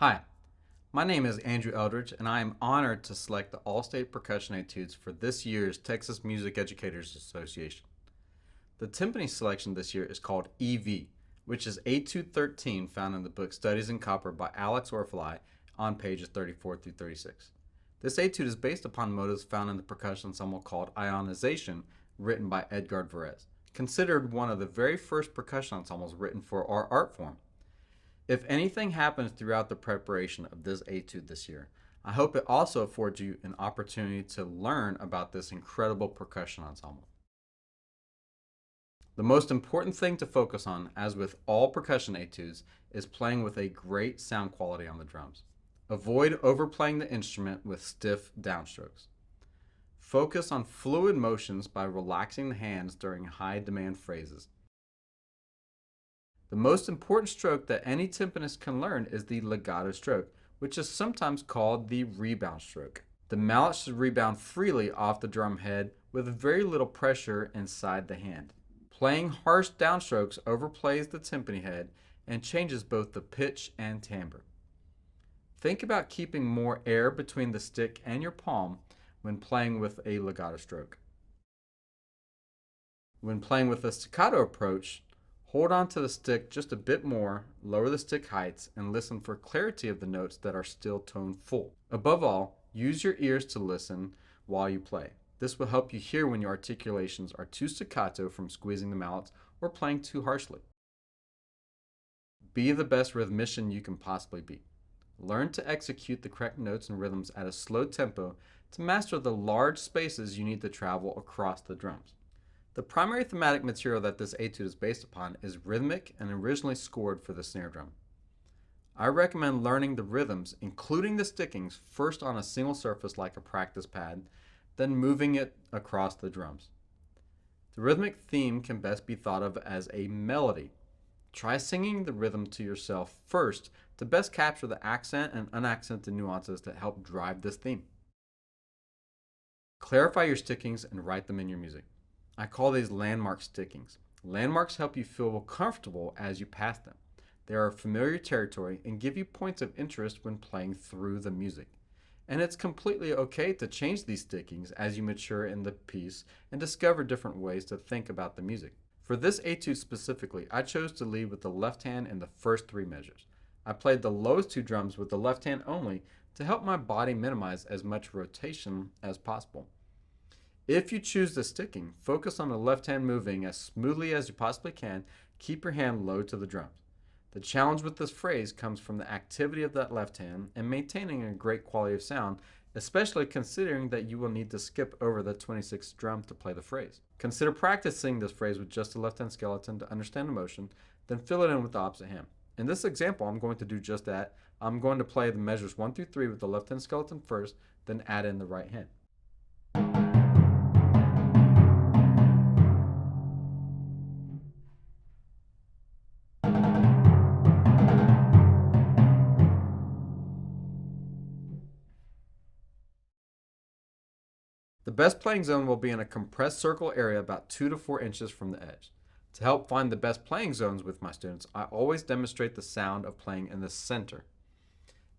Hi, my name is Andrew Eldridge, and I am honored to select the All-State Percussion Etudes for this year's Texas Music Educators Association. The timpani selection this year is called EV, which is Etude 13 found in the book Studies in Copper by Alex Orfaly on pages 34 through 36. This etude is based upon motives found in the percussion ensemble called Ionization, written by Edgar Varese, considered one of the very first percussion ensembles written for our art form. If anything happens throughout the preparation of this etude this year, I hope it also affords you an opportunity to learn about this incredible percussion ensemble. The most important thing to focus on, as with all percussion etudes, is playing with a great sound quality on the drums. Avoid overplaying the instrument with stiff downstrokes. Focus on fluid motions by relaxing the hands during high demand phrases. The most important stroke that any timpanist can learn is the legato stroke, which is sometimes called the rebound stroke. The mallet should rebound freely off the drum head with very little pressure inside the hand. Playing harsh downstrokes overplays the timpani head and changes both the pitch and timbre. Think about keeping more air between the stick and your palm when playing with a legato stroke. When playing with a staccato approach, hold on to the stick just a bit more, lower the stick heights, and listen for clarity of the notes that are still tone full. Above all, use your ears to listen while you play. This will help you hear when your articulations are too staccato from squeezing the mallets or playing too harshly. Be the best rhythmician you can possibly be. Learn to execute the correct notes and rhythms at a slow tempo to master the large spaces you need to travel across the drums. The primary thematic material that this etude is based upon is rhythmic and originally scored for the snare drum. I recommend learning the rhythms, including the stickings, first on a single surface like a practice pad, then moving it across the drums. The rhythmic theme can best be thought of as a melody. Try singing the rhythm to yourself first to best capture the accent and unaccented nuances that help drive this theme. Clarify your stickings and write them in your music. I call these landmark stickings. Landmarks help you feel comfortable as you pass them. They are familiar territory and give you points of interest when playing through the music. And it's completely okay to change these stickings as you mature in the piece and discover different ways to think about the music. For this etude specifically, I chose to lead with the left hand in the first three measures. I played the lowest two drums with the left hand only to help my body minimize as much rotation as possible. If you choose the sticking, focus on the left hand moving as smoothly as you possibly can. Keep your hand low to the drums. The challenge with this phrase comes from the activity of that left hand and maintaining a great quality of sound, especially considering that you will need to skip over the 26th drum to play the phrase. Consider practicing this phrase with just the left hand skeleton to understand the motion, then fill it in with the opposite hand. In this example, I'm going to do just that. I'm going to play the measures 1 through 3 with the left hand skeleton first, then add in the right hand. The best playing zone will be in a compressed circle area about 2 to 4 inches from the edge. To help find the best playing zones with my students, I always demonstrate the sound of playing in the center.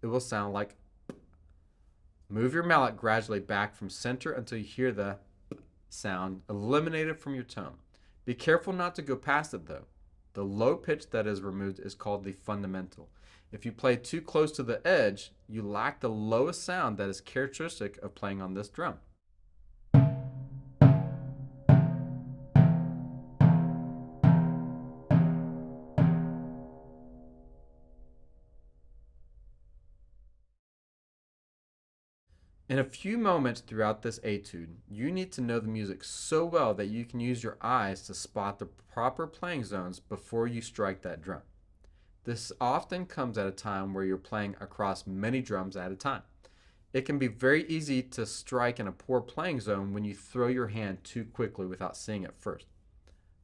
It will sound like. Move your mallet gradually back from center until you hear the sound eliminated from your tone. Be careful not to go past it though. The low pitch that is removed is called the fundamental. If you play too close to the edge, you lack the lowest sound that is characteristic of playing on this drum. In a few moments throughout this etude, you need to know the music so well that you can use your eyes to spot the proper playing zones before you strike that drum. This often comes at a time where you're playing across many drums at a time. It can be very easy to strike in a poor playing zone when you throw your hand too quickly without seeing it first.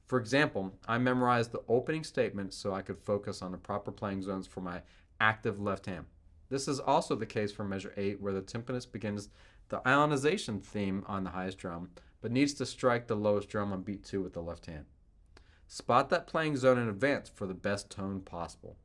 For example, I memorized the opening statement so I could focus on the proper playing zones for my active left hand. This is also the case for measure 8, where the timpanist begins the ionization theme on the highest drum, but needs to strike the lowest drum on beat 2 with the left hand. Spot that playing zone in advance for the best tone possible.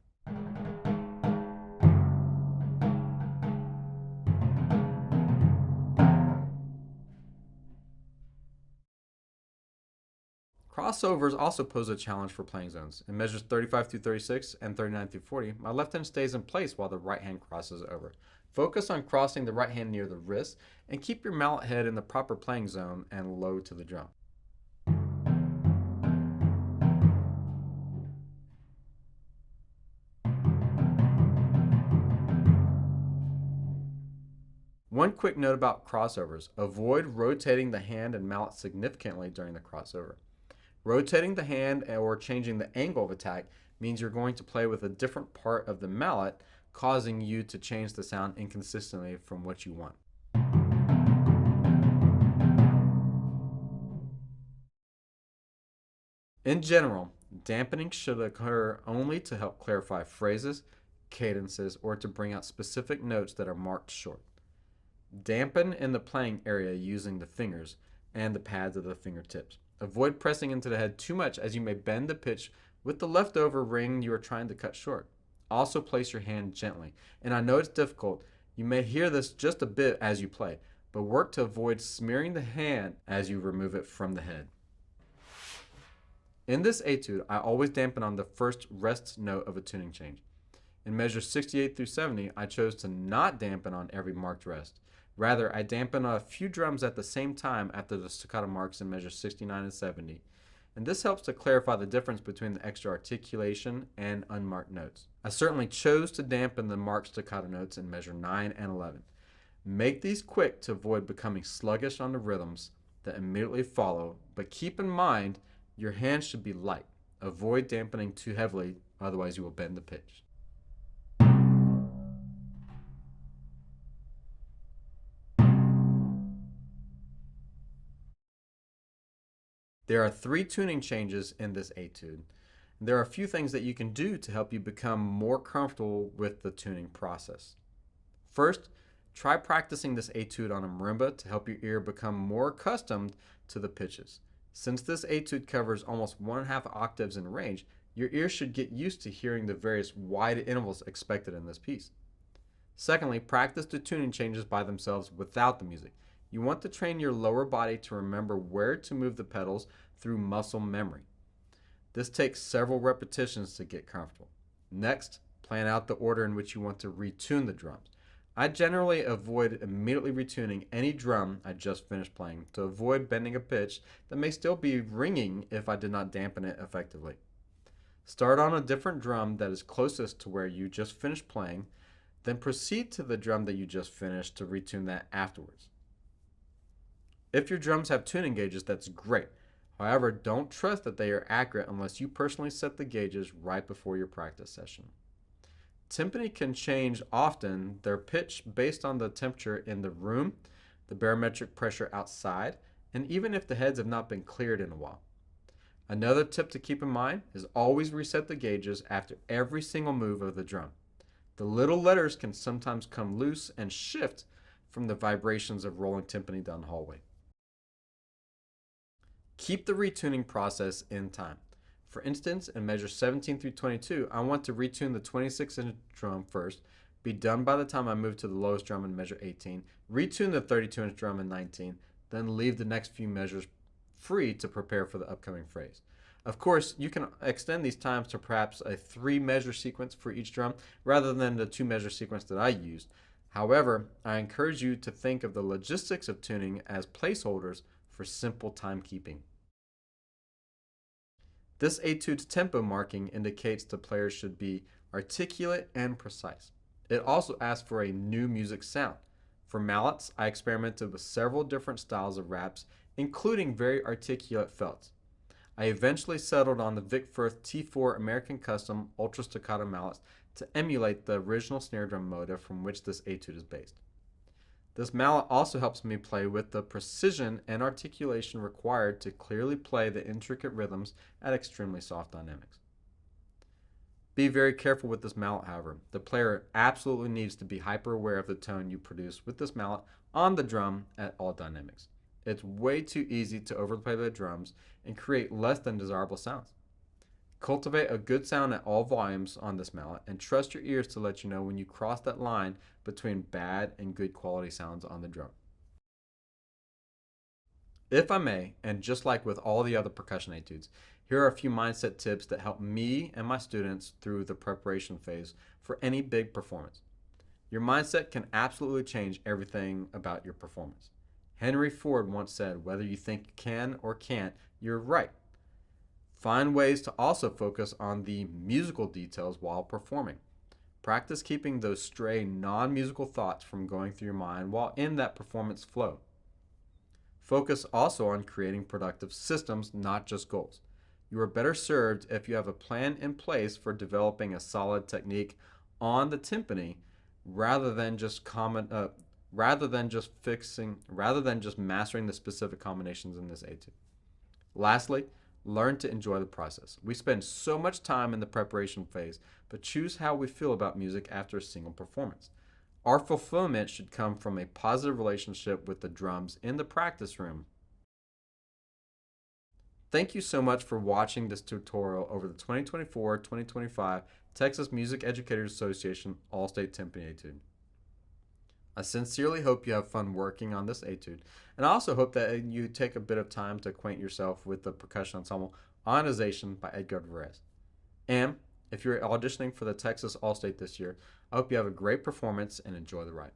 Crossovers also pose a challenge for playing zones. In measures 35 through 36 and 39 through 40, my left hand stays in place while the right hand crosses over. Focus on crossing the right hand near the wrist and keep your mallet head in the proper playing zone and low to the drum. One quick note about crossovers. Avoid rotating the hand and mallet significantly during the crossover. Rotating the hand or changing the angle of attack means you're going to play with a different part of the mallet, causing you to change the sound inconsistently from what you want. In general, dampening should occur only to help clarify phrases, cadences, or to bring out specific notes that are marked short. Dampen in the playing area using the fingers and the pads of the fingertips. Avoid pressing into the head too much as you may bend the pitch with the leftover ring you are trying to cut short. Also place your hand gently. And I know it's difficult. You may hear this just a bit as you play, but work to avoid smearing the hand as you remove it from the head. In this etude, I always dampen on the first rest note of a tuning change. In measures 68 through 70, I chose to not dampen on every marked rest. Rather, I dampen a few drums at the same time after the staccato marks in measures 69 and 70. And this helps to clarify the difference between the extra articulation and unmarked notes. I certainly chose to dampen the marked staccato notes in measure 9 and 11. Make these quick to avoid becoming sluggish on the rhythms that immediately follow, but keep in mind your hands should be light. Avoid dampening too heavily, otherwise you will bend the pitch. There are 3 tuning changes in this etude. There are a few things that you can do to help you become more comfortable with the tuning process. First, try practicing this etude on a marimba to help your ear become more accustomed to the pitches. Since this etude covers almost 1/2 octaves in range, your ear should get used to hearing the various wide intervals expected in this piece. Secondly, practice the tuning changes by themselves without the music. You want to train your lower body to remember where to move the pedals through muscle memory. This takes several repetitions to get comfortable. Next, plan out the order in which you want to retune the drums. I generally avoid immediately retuning any drum I just finished playing to avoid bending a pitch that may still be ringing if I did not dampen it effectively. Start on a different drum that is closest to where you just finished playing, then proceed to the drum that you just finished to retune that afterwards. If your drums have tuning gauges, that's great. However, don't trust that they are accurate unless you personally set the gauges right before your practice session. Timpani can change often their pitch based on the temperature in the room, the barometric pressure outside, and even if the heads have not been cleared in a while. Another tip to keep in mind is always reset the gauges after every single move of the drum. The little letters can sometimes come loose and shift from the vibrations of rolling timpani down the hallway. Keep the retuning process in time. For instance, in measures 17 through 22, I want to retune the 26-inch drum first, be done by the time I move to the lowest drum in measure 18, retune the 32-inch drum in 19, then leave the next few measures free to prepare for the upcoming phrase. Of course, you can extend these times to perhaps a 3-measure sequence for each drum rather than the 2-measure sequence that I used. However, I encourage you to think of the logistics of tuning as placeholders for simple timekeeping. This etude's tempo marking indicates the player should be articulate and precise. It also asks for a new music sound. For mallets, I experimented with several different styles of raps, including very articulate felts. I eventually settled on the Vic Firth T4 American Custom Ultra Staccato mallets to emulate the original snare drum motif from which this etude is based. This mallet also helps me play with the precision and articulation required to clearly play the intricate rhythms at extremely soft dynamics. Be very careful with this mallet, however. The player absolutely needs to be hyper aware of the tone you produce with this mallet on the drum at all dynamics. It's way too easy to overplay the drums and create less than desirable sounds. Cultivate a good sound at all volumes on this mallet and trust your ears to let you know when you cross that line between bad and good quality sounds on the drum. If I may, and just like with all the other percussion etudes, here are a few mindset tips that help me and my students through the preparation phase for any big performance. Your mindset can absolutely change everything about your performance. Henry Ford once said, whether you think you can or can't, you're right. Find ways to also focus on the musical details while performing. Practice keeping those stray non-musical thoughts from going through your mind while in that performance flow. Focus also on creating productive systems, not just goals. You are better served if you have a plan in place for developing a solid technique on the timpani rather than just mastering the specific combinations in this etude. Lastly, learn to enjoy the process. We spend so much time in the preparation phase, but choose how we feel about music after a single performance. Our fulfillment should come from a positive relationship with the drums in the practice room. Thank you so much for watching this tutorial over the 2024-2025 Texas Music Educators Association All-State Timpani Etude. I sincerely hope you have fun working on this etude, and I also hope that you take a bit of time to acquaint yourself with the percussion ensemble Ionization by Edgar Varese. And if you're auditioning for the Texas All-State this year, I hope you have a great performance and enjoy the ride.